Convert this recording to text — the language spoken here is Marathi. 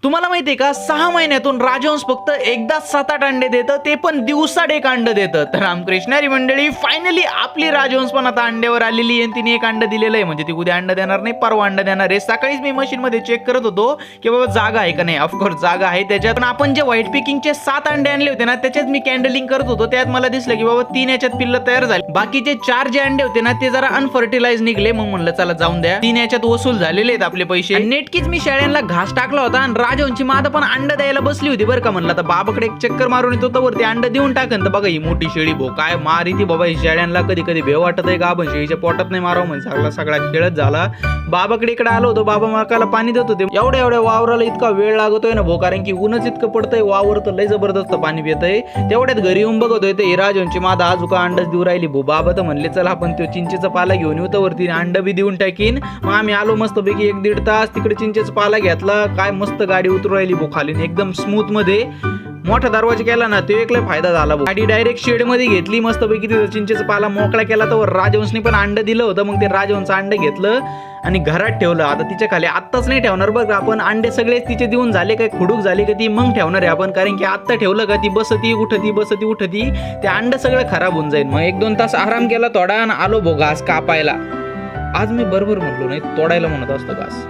तुम्हाला माहितीये का 6 महिन्यातून राजहंस फक्त एकदा 7-8 अंडे देतं, ते पण दिवसाड एक अंड देतं. तर रामकृष्णारी मंडळी फायनली आपली राजहंस पण आता अंड्यावर आलेली आहे. तिने एक अंड दिलेलं आहे, म्हणजे ती उद्या अंड देणार नाही, परवा अंड देणार आहे. सकाळीच मी मशीन मध्ये चेक करत होतो की बाबा जागा आहे का नाही. ऑफकोर्स जागा आहे त्याच्यात. पण आपण जे व्हाईट पिकिंगचे 7 अंडे आणले होते ना, त्याच्यात मी कॅन्डलिंग करत होतो, त्यात मला दिसलं की बाबा 3 याच्यात पिल्ल तयार झाले. बाकीचे 4 जे अंडे होते ना ते जरा अनफर्टिलाइज निघले. मग म्हणलं चला जाऊन द्या, 3 याच्यात वसूल झालेले आहेत आपले पैसे. नेटकीच मी शेळ्यांना घास टाकला होता आणि राजहंसची माद पण अंड द्यायला बसली होती बरं का. म्हणलं आता बाबाकडे एक चक्कर मारून येतो, तर वरती अंड देऊन टाकन. तर बघा ही मोठी शेळी भो काय मारी ती बाबा. ही शेळ्यांना कधी कधी भेव वाटत आहे का आपण शेळीच्या पोटात नाही मारावं म्हणजे सगळा खेळच झाला. बाबाकडे इकडे आलो होतो, बाबा मकाला पाणी देत होते. एवढ्या वावराला इतका वेळ लागतोय ना भो, कारण की ऊनच इतकं पडतंय, वावर तर लय जबरदस्त पाणी पितंय. तेवढ्यात घरी येऊन बघतोय ते राजहंसची माद आजुका अंडच देऊ राहिली भो. बाबा तर म्हणले चला आपण तो चिंचेचा पाला घेऊन येऊ, तर वरती अंड बी देऊन टाकीन. मग आम्ही आलो मस्त पैकी 1-1.5 तास तिकडे चिंचेचा पाला घेतला. काय मस्त गाडी उतरू राहिली भो खाली एकदम स्मूथ मध्ये. मोठा दरवाजा केला ना तो एकला फायदा झाला. गाडी डायरेक्ट शेड मध्ये घेतली मस्त पैकी, तिथं चिंचेचा पाला मोकळा केला. तर राजहंसने पण अंड दिलं होतं. मग ते राजहंस अंड घेतलं आणि घरात ठेवलं. आता तिच्या खाली आत्ताच नाही ठेवणार बघ आपण. अंडे सगळे तिचे देऊन झाले काय खुडूक झाली का ती मग ठेवणार आहे आपण, कारण की आत्ता ठेवलं का ती बसती उठती ते अंड सगळं खराब होऊन जाईल. मग 1-2 तास आराम केला थोडा आणि आलो भो घास कापायला. आज मी बरोबर म्हणलो नाही, तोडायला म्हणत असतो घास.